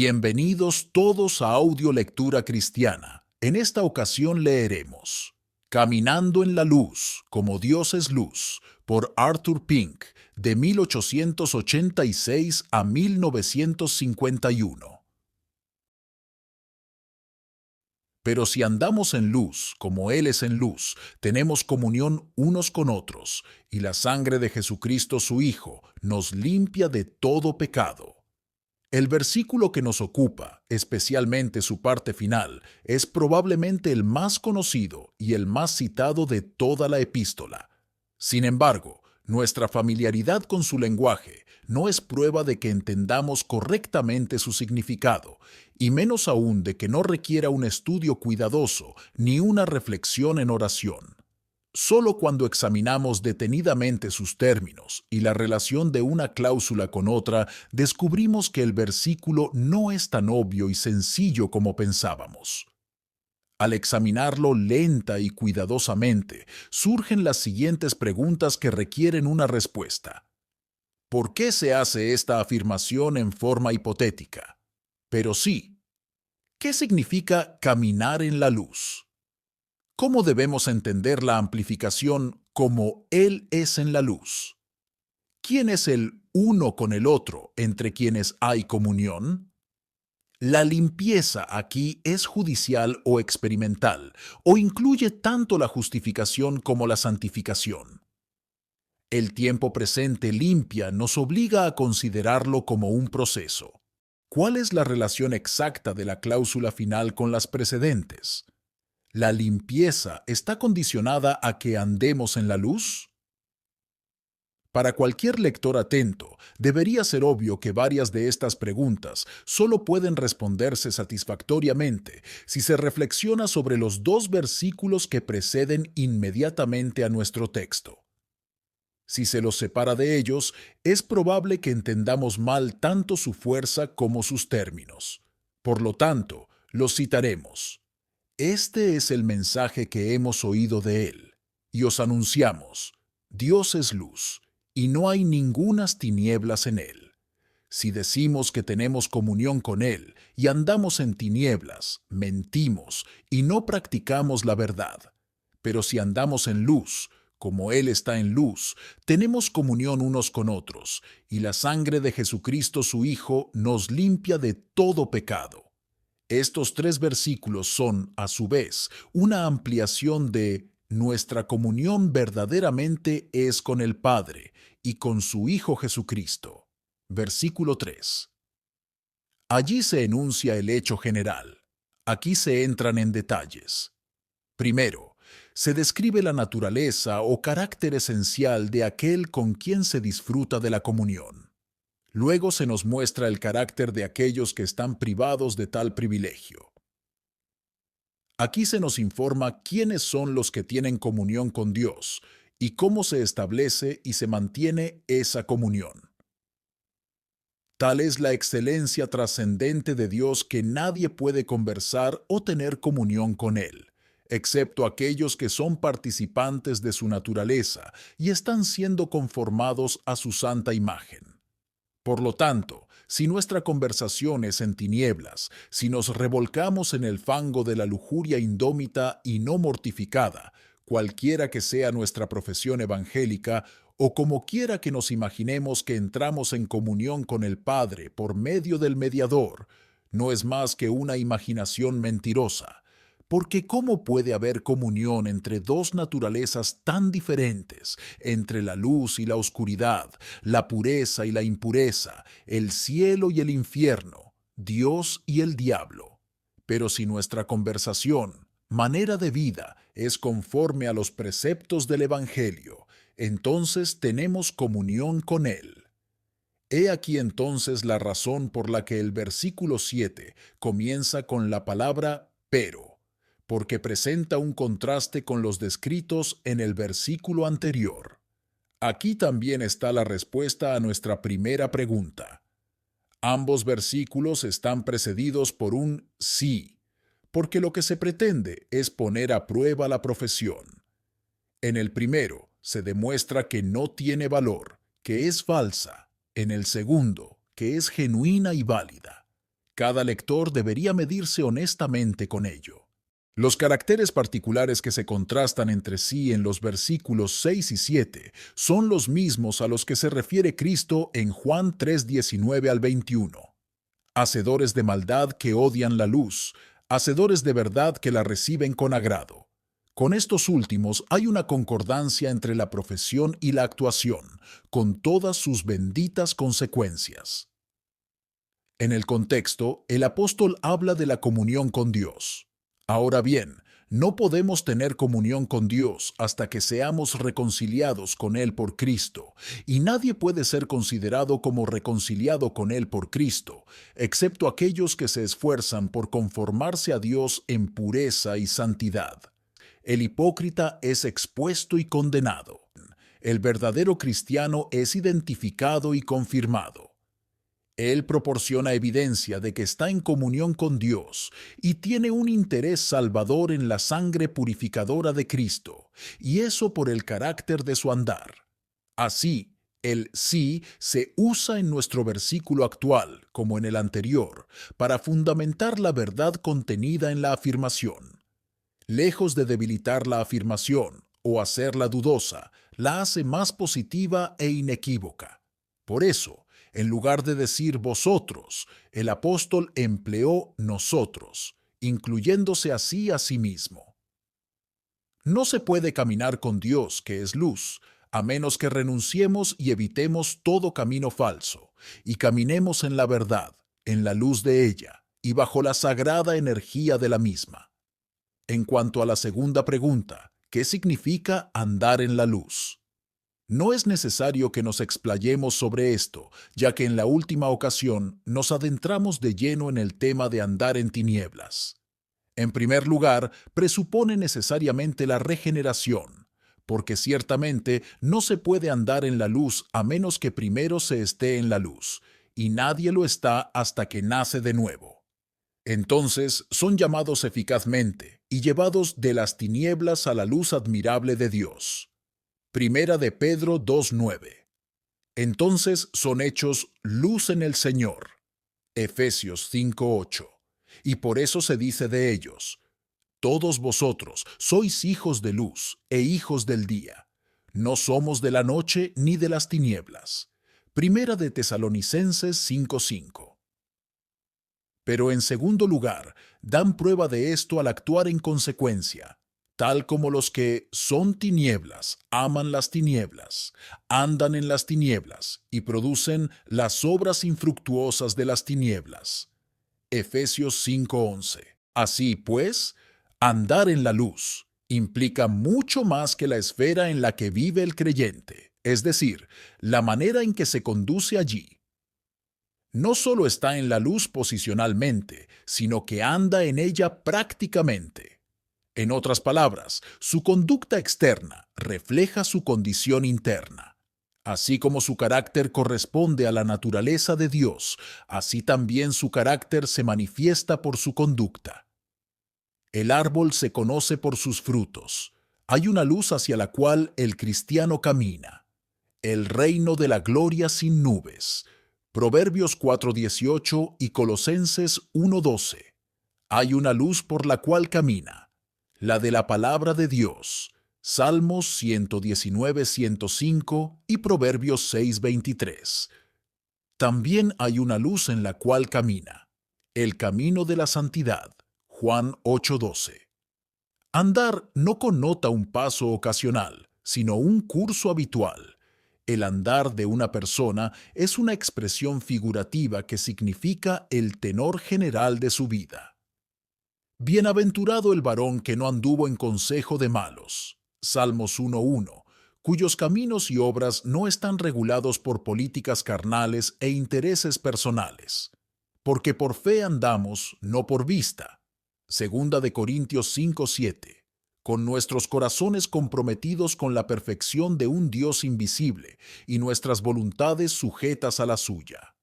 Bienvenidos todos a Audio Lectura Cristiana. En esta ocasión leeremos Caminando en la Luz, como Dios es Luz, por Arthur Pink, de 1886 a 1951. Pero si andamos en luz, como Él es en luz, tenemos comunión unos con otros, y la sangre de Jesucristo su Hijo nos limpia de todo pecado. El versículo que nos ocupa, especialmente su parte final, es probablemente el más conocido y el más citado de toda la epístola. Sin embargo, nuestra familiaridad con su lenguaje no es prueba de que entendamos correctamente su significado, y menos aún de que no requiera un estudio cuidadoso ni una reflexión en oración. Solo cuando examinamos detenidamente sus términos y la relación de una cláusula con otra, descubrimos que el versículo no es tan obvio y sencillo como pensábamos. Al examinarlo lenta y cuidadosamente, surgen las siguientes preguntas que requieren una respuesta. ¿Por qué se hace esta afirmación en forma hipotética? Pero sí, ¿qué significa caminar en la luz? ¿Cómo debemos entender la amplificación como Él es en la luz? ¿Quién es el uno con el otro entre quienes hay comunión? La limpieza aquí es judicial o experimental, o incluye tanto la justificación como la santificación. El tiempo presente limpia nos obliga a considerarlo como un proceso. ¿Cuál es la relación exacta de la cláusula final con las precedentes? ¿La limpieza está condicionada a que andemos en la luz? Para cualquier lector atento, debería ser obvio que varias de estas preguntas solo pueden responderse satisfactoriamente si se reflexiona sobre los dos versículos que preceden inmediatamente a nuestro texto. Si se los separa de ellos, es probable que entendamos mal tanto su fuerza como sus términos. Por lo tanto, los citaremos. Este es el mensaje que hemos oído de Él, y os anunciamos, Dios es luz, y no hay ningunas tinieblas en Él. Si decimos que tenemos comunión con Él y andamos en tinieblas, mentimos y no practicamos la verdad. Pero si andamos en luz, como Él está en luz, tenemos comunión unos con otros, y la sangre de Jesucristo su Hijo nos limpia de todo pecado. Estos tres versículos son, a su vez, una ampliación de nuestra comunión verdaderamente es con el Padre y con su Hijo Jesucristo. Versículo 3. Allí se enuncia el hecho general. Aquí se entran en detalles. Primero, se describe la naturaleza o carácter esencial de aquel con quien se disfruta de la comunión. Luego se nos muestra el carácter de aquellos que están privados de tal privilegio. Aquí se nos informa quiénes son los que tienen comunión con Dios y cómo se establece y se mantiene esa comunión. Tal es la excelencia trascendente de Dios que nadie puede conversar o tener comunión con Él, excepto aquellos que son participantes de su naturaleza y están siendo conformados a su santa imagen. Por lo tanto, si nuestra conversación es en tinieblas, si nos revolcamos en el fango de la lujuria indómita y no mortificada, cualquiera que sea nuestra profesión evangélica, o como quiera que nos imaginemos que entramos en comunión con el Padre por medio del mediador, no es más que una imaginación mentirosa. Porque ¿cómo puede haber comunión entre dos naturalezas tan diferentes, entre la luz y la oscuridad, la pureza y la impureza, el cielo y el infierno, Dios y el diablo? Pero si nuestra conversación, manera de vida, es conforme a los preceptos del Evangelio, entonces tenemos comunión con Él. He aquí entonces la razón por la que el versículo 7 comienza con la palabra pero, porque presenta un contraste con los descritos en el versículo anterior. Aquí también está la respuesta a nuestra primera pregunta. Ambos versículos están precedidos por un sí, porque lo que se pretende es poner a prueba la profesión. En el primero, se demuestra que no tiene valor, que es falsa. En el segundo, que es genuina y válida. Cada lector debería medirse honestamente con ello. Los caracteres particulares que se contrastan entre sí en los versículos 6 y 7 son los mismos a los que se refiere Cristo en Juan 3:19 al 21. Hacedores de maldad que odian la luz, hacedores de verdad que la reciben con agrado. Con estos últimos hay una concordancia entre la profesión y la actuación, con todas sus benditas consecuencias. En el contexto, el apóstol habla de la comunión con Dios. Ahora bien, no podemos tener comunión con Dios hasta que seamos reconciliados con Él por Cristo, y nadie puede ser considerado como reconciliado con Él por Cristo, excepto aquellos que se esfuerzan por conformarse a Dios en pureza y santidad. El hipócrita es expuesto y condenado. El verdadero cristiano es identificado y confirmado. Él proporciona evidencia de que está en comunión con Dios y tiene un interés salvador en la sangre purificadora de Cristo, y eso por el carácter de su andar. Así, el sí se usa en nuestro versículo actual, como en el anterior, para fundamentar la verdad contenida en la afirmación. Lejos de debilitar la afirmación o hacerla dudosa, la hace más positiva e inequívoca. Por eso, en lugar de decir vosotros, el apóstol empleó nosotros, incluyéndose así a sí mismo. No se puede caminar con Dios, que es luz, a menos que renunciemos y evitemos todo camino falso, y caminemos en la verdad, en la luz de ella, y bajo la sagrada energía de la misma. En cuanto a la segunda pregunta, ¿qué significa andar en la luz? No es necesario que nos explayemos sobre esto, ya que en la última ocasión nos adentramos de lleno en el tema de andar en tinieblas. En primer lugar, presupone necesariamente la regeneración, porque ciertamente no se puede andar en la luz a menos que primero se esté en la luz, y nadie lo está hasta que nace de nuevo. Entonces son llamados eficazmente y llevados de las tinieblas a la luz admirable de Dios. Primera de Pedro 2:9. Entonces son hechos luz en el Señor. Efesios 5:8. Y por eso se dice de ellos: todos vosotros sois hijos de luz e hijos del día. No somos de la noche ni de las tinieblas. Primera de Tesalonicenses 5:5. Pero en segundo lugar, dan prueba de esto al actuar en consecuencia, tal como los que son tinieblas aman las tinieblas, andan en las tinieblas y producen las obras infructuosas de las tinieblas. Efesios 5:11. Así pues, andar en la luz implica mucho más que la esfera en la que vive el creyente, es decir, la manera en que se conduce allí. No solo está en la luz posicionalmente, sino que anda en ella prácticamente. En otras palabras, su conducta externa refleja su condición interna. Así como su carácter corresponde a la naturaleza de Dios, así también su carácter se manifiesta por su conducta. El árbol se conoce por sus frutos. Hay una luz hacia la cual el cristiano camina. El reino de la gloria sin nubes. Proverbios 4:18 y Colosenses 1:12. Hay una luz por la cual camina, la de la palabra de Dios. Salmos 119:105 y Proverbios 6:23. También hay una luz en la cual camina, el camino de la santidad. Juan 8:12. Andar no connota un paso ocasional, sino un curso habitual. El andar de una persona es una expresión figurativa que significa el tenor general de su vida. Bienaventurado el varón que no anduvo en consejo de malos. Salmos 1:1, cuyos caminos y obras no están regulados por políticas carnales e intereses personales. Porque por fe andamos, no por vista. Segunda de Corintios 5:7. Con nuestros corazones comprometidos con la perfección de un Dios invisible y nuestras voluntades sujetas a la suya.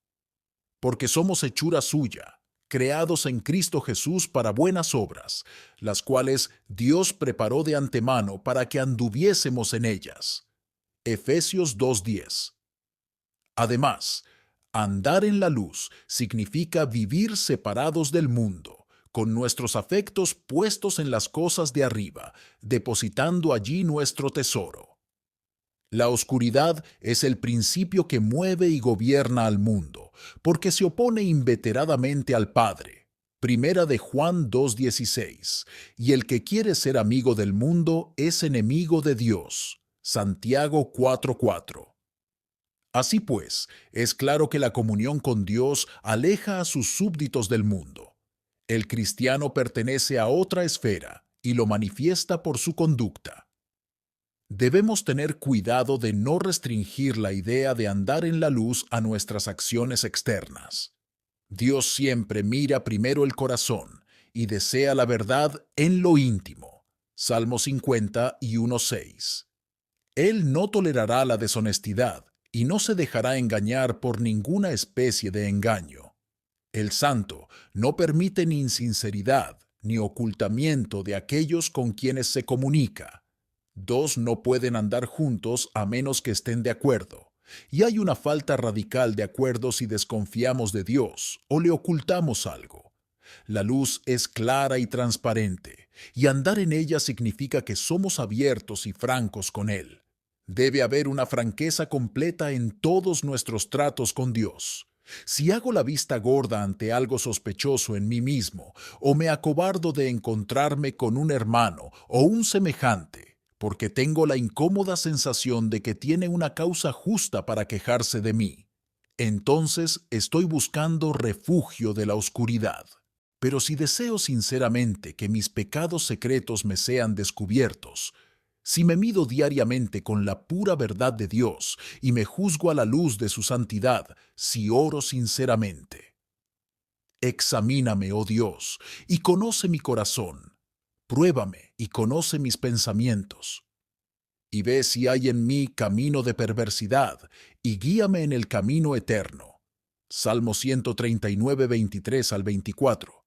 Porque somos hechura suya, creados en Cristo Jesús para buenas obras, las cuales Dios preparó de antemano para que anduviésemos en ellas. Efesios 2:10. Además, Andar en la luz significa vivir separados del mundo, con nuestros afectos puestos en las cosas de arriba, depositando allí nuestro tesoro. La oscuridad es el principio que mueve y gobierna al mundo, porque se opone inveteradamente al Padre. Primera de Juan 2:16. Y el que quiere ser amigo del mundo es enemigo de Dios. Santiago 4:4. Así pues, es claro que la comunión con Dios aleja a sus súbditos del mundo. El cristiano pertenece a otra esfera y lo manifiesta por su conducta. Debemos tener cuidado de no restringir la idea de andar en la luz a nuestras acciones externas. Dios siempre mira primero el corazón y desea la verdad en lo íntimo. Salmo 50 y 1:6. Él no tolerará la deshonestidad y no se dejará engañar por ninguna especie de engaño. El santo no permite ni insinceridad ni ocultamiento de aquellos con quienes se comunica. Dos no pueden andar juntos a menos que estén de acuerdo, y hay una falta radical de acuerdo si desconfiamos de Dios o le ocultamos algo. La luz es clara y transparente, y andar en ella significa que somos abiertos y francos con Él. Debe haber una franqueza completa en todos nuestros tratos con Dios. Si hago la vista gorda ante algo sospechoso en mí mismo, o me acobardo de encontrarme con un hermano o un semejante, porque tengo la incómoda sensación de que tiene una causa justa para quejarse de mí, entonces estoy buscando refugio de la oscuridad. Pero si deseo sinceramente que mis pecados secretos me sean descubiertos, si me mido diariamente con la pura verdad de Dios y me juzgo a la luz de su santidad, si oro sinceramente. Examíname, oh Dios, y conoce mi corazón. Pruébame y conoce mis pensamientos. Y ve si hay en mí camino de perversidad, y guíame en el camino eterno. Salmo 139, 23 al 24.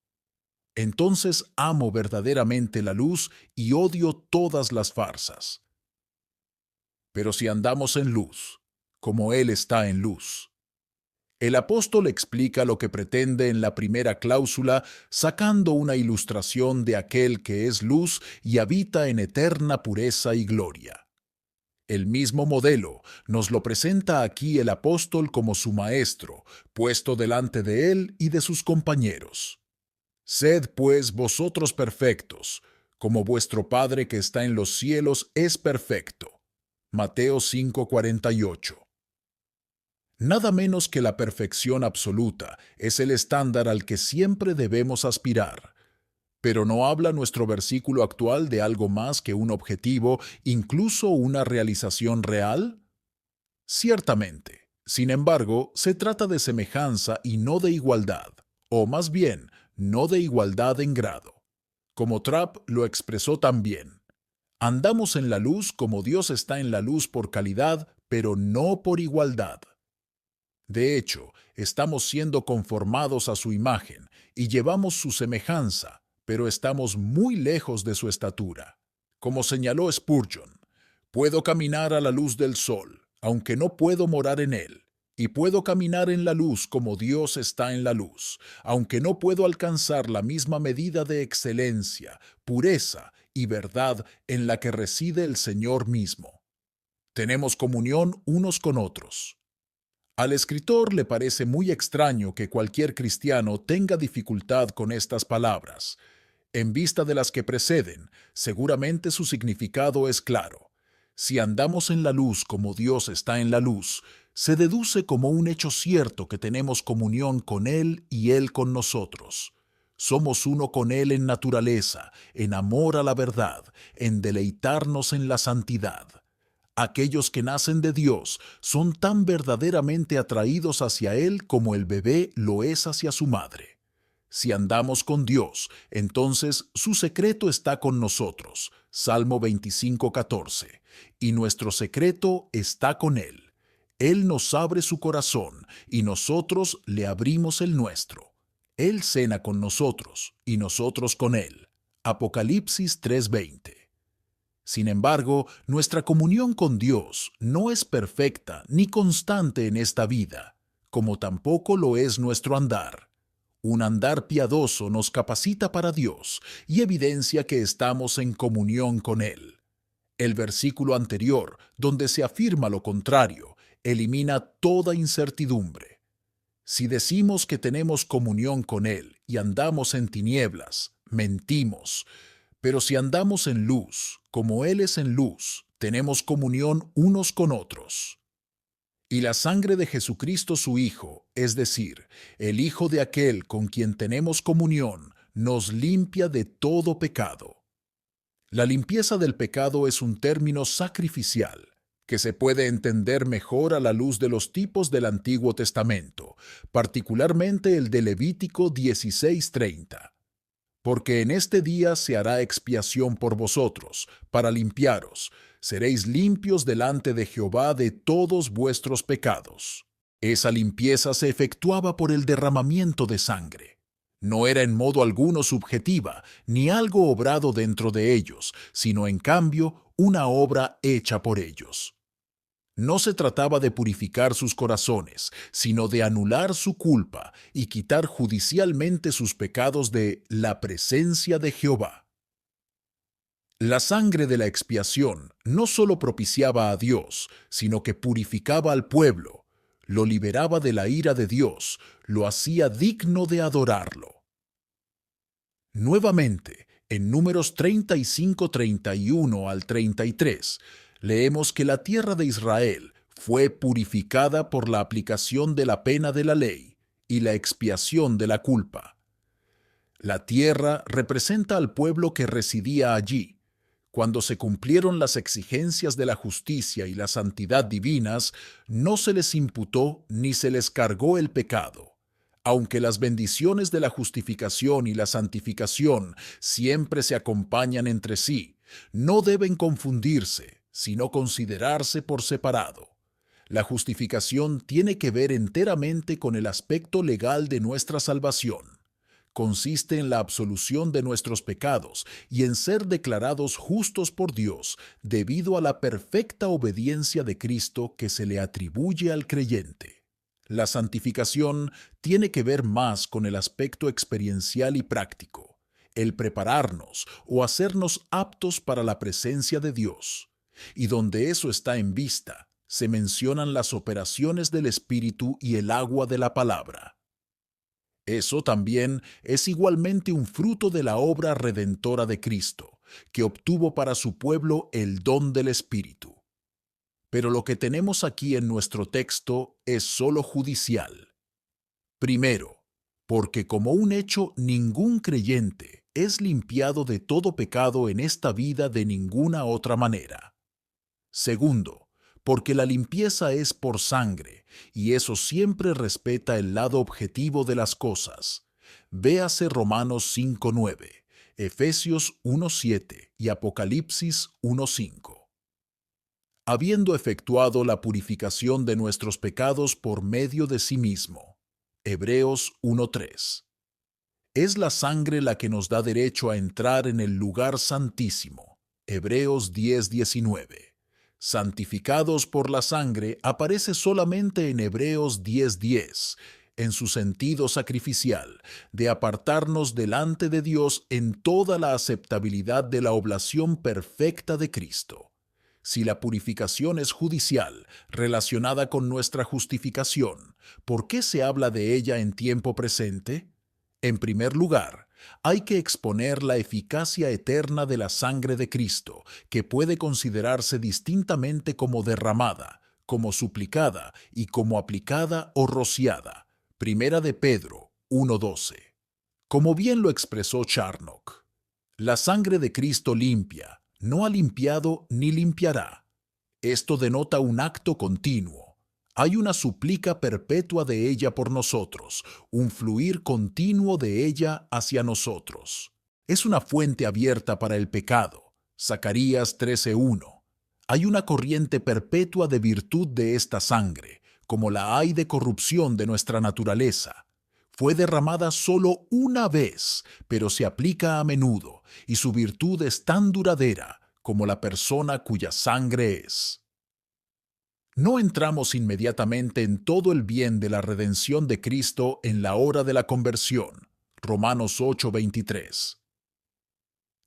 Entonces amo verdaderamente la luz y odio todas las farsas. Pero si andamos en luz, como Él está en luz. El apóstol explica lo que pretende en la primera cláusula, sacando una ilustración de aquel que es luz y habita en eterna pureza y gloria. El mismo modelo nos lo presenta aquí el apóstol como su maestro, puesto delante de él y de sus compañeros. Sed pues vosotros perfectos, como vuestro Padre que está en los cielos es perfecto. Mateo 5:48. Nada menos que la perfección absoluta es el estándar al que siempre debemos aspirar. Pero ¿no habla nuestro versículo actual de algo más que un objetivo, incluso una realización real? Ciertamente. Sin embargo, se trata de semejanza y no de igualdad, o más bien, no de igualdad en grado. Como Trapp lo expresó también, andamos en la luz como Dios está en la luz por calidad, pero no por igualdad. De hecho, estamos siendo conformados a su imagen y llevamos su semejanza, pero estamos muy lejos de su estatura. Como señaló Spurgeon, puedo caminar a la luz del sol, aunque no puedo morar en él, y puedo caminar en la luz como Dios está en la luz, aunque no puedo alcanzar la misma medida de excelencia, pureza y verdad en la que reside el Señor mismo. Tenemos comunión unos con otros. Al escritor le parece muy extraño que cualquier cristiano tenga dificultad con estas palabras. En vista de las que preceden, seguramente su significado es claro. Si andamos en la luz como Dios está en la luz, se deduce como un hecho cierto que tenemos comunión con Él y Él con nosotros. Somos uno con Él en naturaleza, en amor a la verdad, en deleitarnos en la santidad. Aquellos que nacen de Dios son tan verdaderamente atraídos hacia Él como el bebé lo es hacia su madre. Si andamos con Dios, entonces su secreto está con nosotros. Salmo 25:14. Y nuestro secreto está con Él. Él nos abre su corazón y nosotros le abrimos el nuestro. Él cena con nosotros y nosotros con Él. Apocalipsis 3:20. Sin embargo, nuestra comunión con Dios no es perfecta ni constante en esta vida. como tampoco lo es nuestro andar. Un andar piadoso nos capacita para Dios y evidencia que estamos en comunión con Él. El versículo anterior, donde se afirma lo contrario, elimina toda incertidumbre. Si decimos que tenemos comunión con Él y andamos en tinieblas, mentimos. Pero si andamos en luz, como Él es en luz, tenemos comunión unos con otros. Y la sangre de Jesucristo su Hijo, es decir, el Hijo de aquel con quien tenemos comunión, nos limpia de todo pecado. La limpieza del pecado es un término sacrificial, que se puede entender mejor a la luz de los tipos del Antiguo Testamento, particularmente el de Levítico 16:30. Porque en este día se hará expiación por vosotros, para limpiaros. Seréis limpios delante de Jehová de todos vuestros pecados. Esa limpieza se efectuaba por el derramamiento de sangre. No era en modo alguno subjetiva, ni algo obrado dentro de ellos, sino en cambio una obra hecha por ellos. No se trataba de purificar sus corazones, sino de anular su culpa y quitar judicialmente sus pecados de la presencia de Jehová. La sangre de la expiación no solo propiciaba a Dios, sino que purificaba al pueblo, lo liberaba de la ira de Dios, lo hacía digno de adorarlo. Nuevamente, en Números 35:31 al 33, leemos que la tierra de Israel fue purificada por la aplicación de la pena de la ley y la expiación de la culpa. La tierra representa al pueblo que residía allí. Cuando se cumplieron las exigencias de la justicia y la santidad divinas, no se les imputó ni se les cargó el pecado. Aunque las bendiciones de la justificación y la santificación siempre se acompañan entre sí, no deben confundirse, sino considerarse por separado. La justificación tiene que ver enteramente con el aspecto legal de nuestra salvación. Consiste en la absolución de nuestros pecados y en ser declarados justos por Dios debido a la perfecta obediencia de Cristo que se le atribuye al creyente. La santificación tiene que ver más con el aspecto experiencial y práctico, el prepararnos o hacernos aptos para la presencia de Dios. Y donde eso está en vista, se mencionan las operaciones del Espíritu y el agua de la palabra. Eso también es igualmente un fruto de la obra redentora de Cristo, que obtuvo para su pueblo el don del Espíritu. Pero lo que tenemos aquí en nuestro texto es solo judicial. Primero, porque como un hecho ningún creyente es limpiado de todo pecado en esta vida de ninguna otra manera. Segundo, porque la limpieza es por sangre, y eso siempre respeta el lado objetivo de las cosas. Véase Romanos 5:9, Efesios 1:7 y Apocalipsis 1:5. Habiendo efectuado la purificación de nuestros pecados por medio de sí mismo. Hebreos 1:3. Es la sangre la que nos da derecho a entrar en el lugar santísimo. Hebreos 10:19. Santificados por la sangre aparece solamente en Hebreos 10:10, en su sentido sacrificial, de apartarnos delante de Dios en toda la aceptabilidad de la oblación perfecta de Cristo. Si la purificación es judicial, relacionada con nuestra justificación, ¿por qué se habla de ella en tiempo presente? En primer lugar, hay que exponer la eficacia eterna de la sangre de Cristo, que puede considerarse distintamente como derramada, como suplicada y como aplicada o rociada. Primera de Pedro 1:12. Como bien lo expresó Charnock, la sangre de Cristo limpia, no ha limpiado ni limpiará. Esto denota un acto continuo. Hay una súplica perpetua de ella por nosotros, un fluir continuo de ella hacia nosotros. Es una fuente abierta para el pecado. Zacarías 13:1. Hay una corriente perpetua de virtud de esta sangre, como la hay de corrupción de nuestra naturaleza. Fue derramada solo una vez, pero se aplica a menudo, y su virtud es tan duradera como la persona cuya sangre es. no entramos inmediatamente en todo el bien de la redención de Cristo en la hora de la conversión. Romanos 8:23.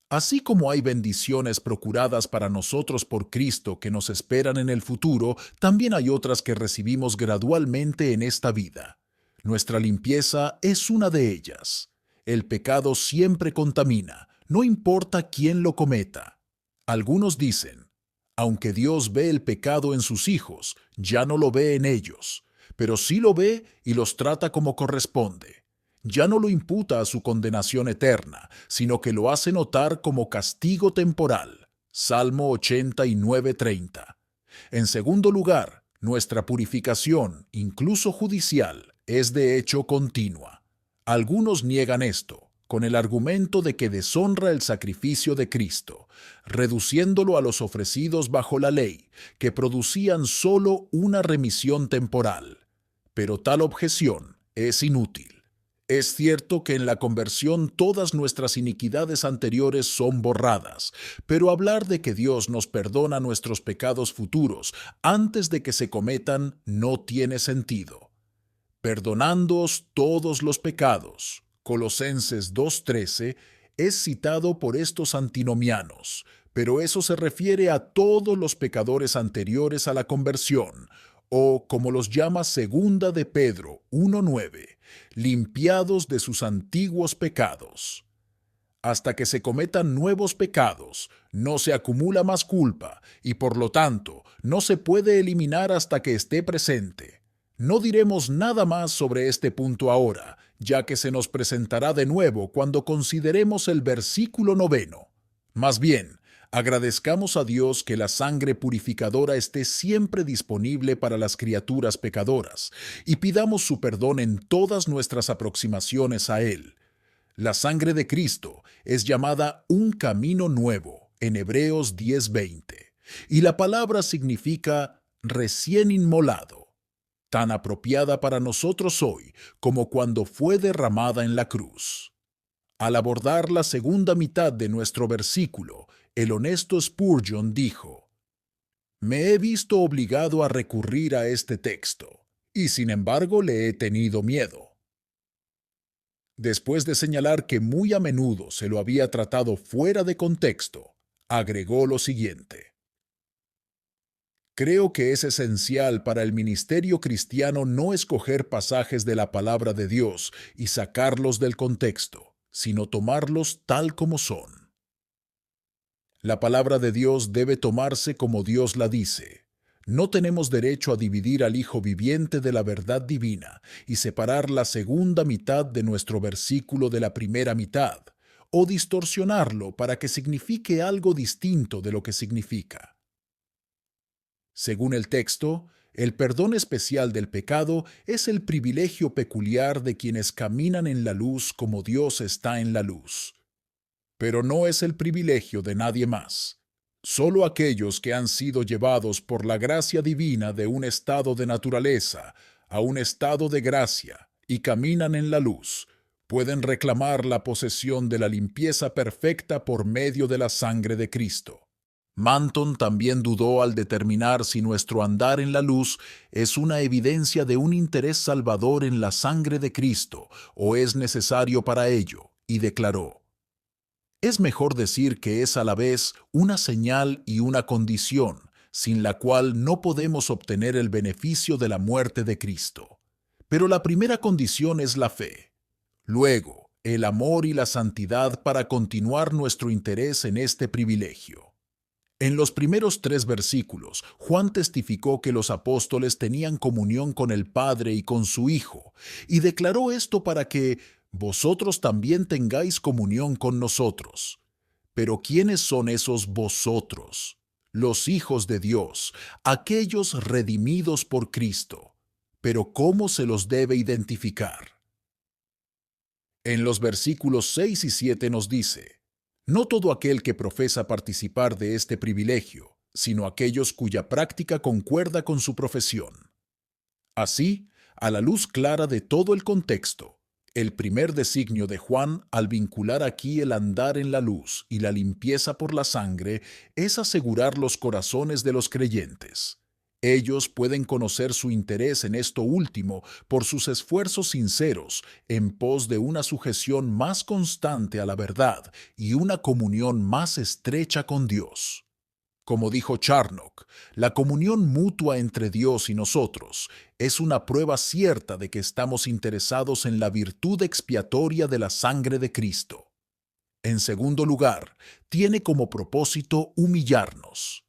Así como hay bendiciones procuradas para nosotros por Cristo que nos esperan en el futuro, también hay otras que recibimos gradualmente en esta vida. Nuestra limpieza es una de ellas. El pecado siempre contamina, no importa quién lo cometa. Algunos dicen, aunque Dios ve el pecado en sus hijos, ya no lo ve en ellos, pero sí lo ve y los trata como corresponde. Ya no lo imputa a su condenación eterna, sino que lo hace notar como castigo temporal. Salmo 89:30. En segundo lugar, nuestra purificación, incluso judicial, es de hecho continua. Algunos niegan esto, con el argumento de que deshonra el sacrificio de Cristo, reduciéndolo a los ofrecidos bajo la ley, que producían solo una remisión temporal. Pero tal objeción es inútil. Es cierto que en la conversión todas nuestras iniquidades anteriores son borradas, pero hablar de que Dios nos perdona nuestros pecados futuros antes de que se cometan no tiene sentido. Perdonándoos todos los pecados, Colosenses 2:13, es citado por estos antinomianos, pero eso se refiere a todos los pecadores anteriores a la conversión, o como los llama Segunda de Pedro 1:9, limpiados de sus antiguos pecados. Hasta que se cometan nuevos pecados, no se acumula más culpa y por lo tanto no se puede eliminar hasta que esté presente. No diremos nada más sobre este punto ahora, ya que se nos presentará de nuevo cuando consideremos el versículo 9. Más bien, agradezcamos a Dios que la sangre purificadora esté siempre disponible para las criaturas pecadoras y pidamos su perdón en todas nuestras aproximaciones a Él. La sangre de Cristo es llamada un camino nuevo en Hebreos 10:20 y la palabra significa recién inmolado, tan apropiada para nosotros hoy como cuando fue derramada en la cruz. Al abordar la segunda mitad de nuestro versículo, el honesto Spurgeon dijo: «Me he visto obligado a recurrir a este texto, y sin embargo le he tenido miedo». Después de señalar que muy a menudo se lo había tratado fuera de contexto, agregó lo siguiente: «Creo que es esencial para el ministerio cristiano no escoger pasajes de la palabra de Dios y sacarlos del contexto, sino tomarlos tal como son. La palabra de Dios debe tomarse como Dios la dice. No tenemos derecho a dividir al Hijo viviente de la verdad divina y separar la segunda mitad de nuestro versículo de la primera mitad, o distorsionarlo para que signifique algo distinto de lo que significa. Según el texto, el perdón especial del pecado es el privilegio peculiar de quienes caminan en la luz como Dios está en la luz. Pero no es el privilegio de nadie más. Solo aquellos que han sido llevados por la gracia divina de un estado de naturaleza a un estado de gracia y caminan en la luz, pueden reclamar la posesión de la limpieza perfecta por medio de la sangre de Cristo. Manton también dudó al determinar si nuestro andar en la luz es una evidencia de un interés salvador en la sangre de Cristo o es necesario para ello, y declaró: «Es mejor decir que es a la vez una señal y una condición, sin la cual no podemos obtener el beneficio de la muerte de Cristo. Pero la primera condición es la fe. Luego, el amor y la santidad para continuar nuestro interés en este privilegio». En los primeros 3 versículos, Juan testificó que los apóstoles tenían comunión con el Padre y con su Hijo, y declaró esto para que vosotros también tengáis comunión con nosotros. Pero ¿quiénes son esos vosotros? Los hijos de Dios, aquellos redimidos por Cristo. Pero ¿cómo se los debe identificar? En los versículos 6 y 7 nos dice: «No todo aquel que profesa participar de este privilegio, sino aquellos cuya práctica concuerda con su profesión». Así, a la luz clara de todo el contexto, el primer designio de Juan al vincular aquí el andar en la luz y la limpieza por la sangre es asegurar los corazones de los creyentes. Ellos pueden conocer su interés en esto último por sus esfuerzos sinceros en pos de una sujeción más constante a la verdad y una comunión más estrecha con Dios. Como dijo Charnock, la comunión mutua entre Dios y nosotros es una prueba cierta de que estamos interesados en la virtud expiatoria de la sangre de Cristo. En segundo lugar, tiene como propósito humillarnos.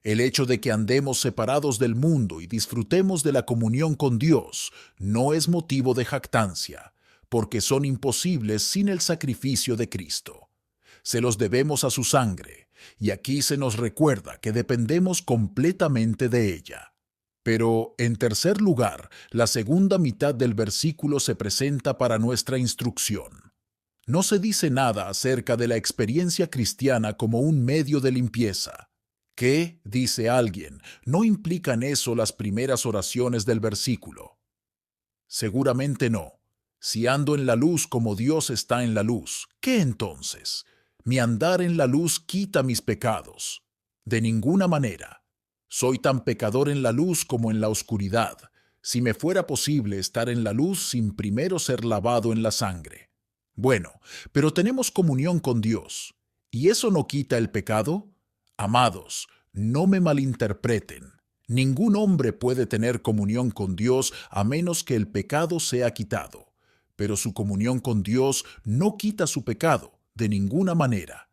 El hecho de que andemos separados del mundo y disfrutemos de la comunión con Dios no es motivo de jactancia, porque son imposibles sin el sacrificio de Cristo. Se los debemos a su sangre, y aquí se nos recuerda que dependemos completamente de ella. Pero, en tercer lugar, la segunda mitad del versículo se presenta para nuestra instrucción. No se dice nada acerca de la experiencia cristiana como un medio de limpieza. ¿Qué, dice alguien, no implican eso las primeras oraciones del versículo? Seguramente no. Si ando en la luz como Dios está en la luz, ¿qué entonces? Mi andar en la luz quita mis pecados. De ninguna manera. Soy tan pecador en la luz como en la oscuridad, si me fuera posible estar en la luz sin primero ser lavado en la sangre. Bueno, pero tenemos comunión con Dios. ¿Y eso no quita el pecado? Amados, no me malinterpreten. Ningún hombre puede tener comunión con Dios a menos que el pecado sea quitado. Pero su comunión con Dios no quita su pecado, de ninguna manera.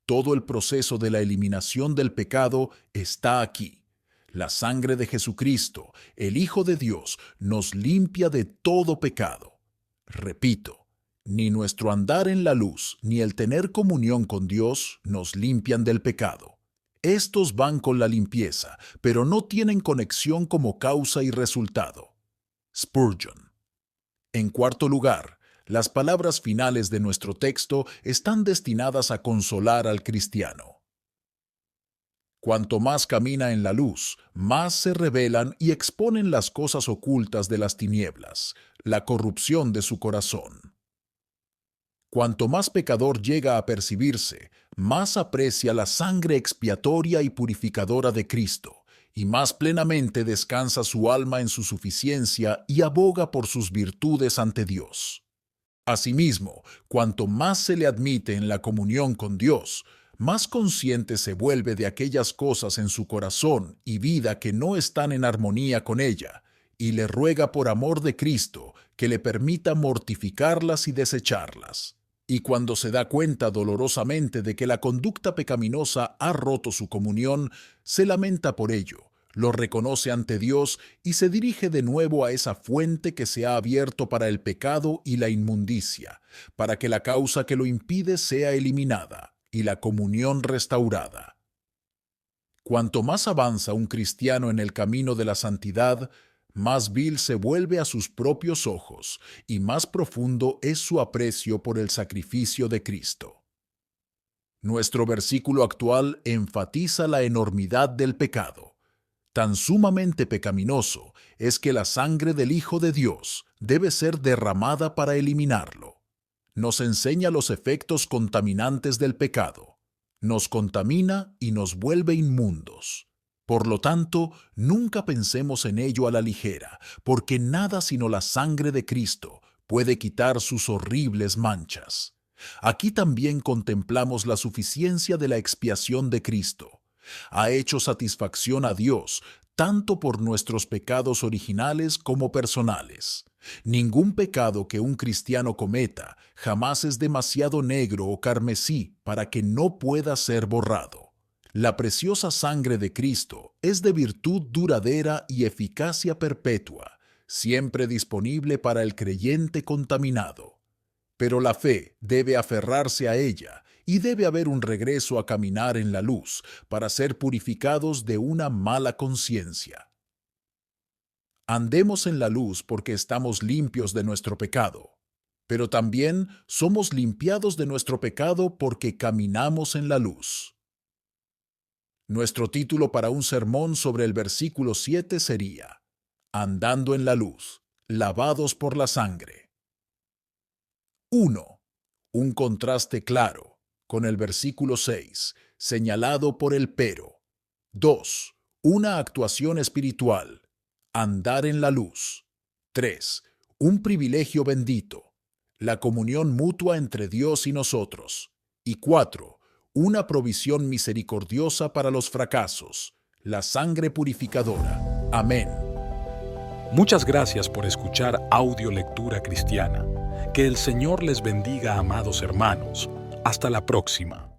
Todo el proceso de la eliminación del pecado está aquí. La sangre de Jesucristo, el Hijo de Dios, nos limpia de todo pecado. Repito, ni nuestro andar en la luz ni el tener comunión con Dios nos limpian del pecado. Estos van con la limpieza, pero no tienen conexión como causa y resultado. Spurgeon. En cuarto lugar, las palabras finales de nuestro texto están destinadas a consolar al cristiano. Cuanto más camina en la luz, más se revelan y exponen las cosas ocultas de las tinieblas, la corrupción de su corazón. Cuanto más pecador llega a percibirse, más aprecia la sangre expiatoria y purificadora de Cristo, y más plenamente descansa su alma en su suficiencia y aboga por sus virtudes ante Dios. Asimismo, cuanto más se le admite en la comunión con Dios, más consciente se vuelve de aquellas cosas en su corazón y vida que no están en armonía con ella, y le ruega por amor de Cristo que le permita mortificarlas y desecharlas. Y cuando se da cuenta dolorosamente de que la conducta pecaminosa ha roto su comunión, se lamenta por ello, lo reconoce ante Dios y se dirige de nuevo a esa fuente que se ha abierto para el pecado y la inmundicia, para que la causa que lo impide sea eliminada y la comunión restaurada. Cuanto más avanza un cristiano en el camino de la santidad, más vil se vuelve a sus propios ojos y más profundo es su aprecio por el sacrificio de Cristo. Nuestro versículo actual enfatiza la enormidad del pecado. Tan sumamente pecaminoso es que la sangre del Hijo de Dios debe ser derramada para eliminarlo. Nos enseña los efectos contaminantes del pecado. Nos contamina y nos vuelve inmundos. Por lo tanto, nunca pensemos en ello a la ligera, porque nada sino la sangre de Cristo puede quitar sus horribles manchas. Aquí también contemplamos la suficiencia de la expiación de Cristo. Ha hecho satisfacción a Dios, tanto por nuestros pecados originales como personales. Ningún pecado que un cristiano cometa jamás es demasiado negro o carmesí para que no pueda ser borrado. La preciosa sangre de Cristo es de virtud duradera y eficacia perpetua, siempre disponible para el creyente contaminado. Pero la fe debe aferrarse a ella y debe haber un regreso a caminar en la luz para ser purificados de una mala conciencia. Andemos en la luz porque estamos limpios de nuestro pecado, pero también somos limpiados de nuestro pecado porque caminamos en la luz. Nuestro título para un sermón sobre el versículo 7 sería Andando en la luz, lavados por la sangre. 1. Un contraste claro con el versículo 6, señalado por el pero. 2. Una actuación espiritual. Andar en la luz. 3. Un privilegio bendito. La comunión mutua entre Dios y nosotros. Y 4. Una provisión misericordiosa para los fracasos. La sangre purificadora. Amén. Muchas gracias por escuchar Audio Lectura Cristiana. Que el Señor les bendiga, amados hermanos. Hasta la próxima.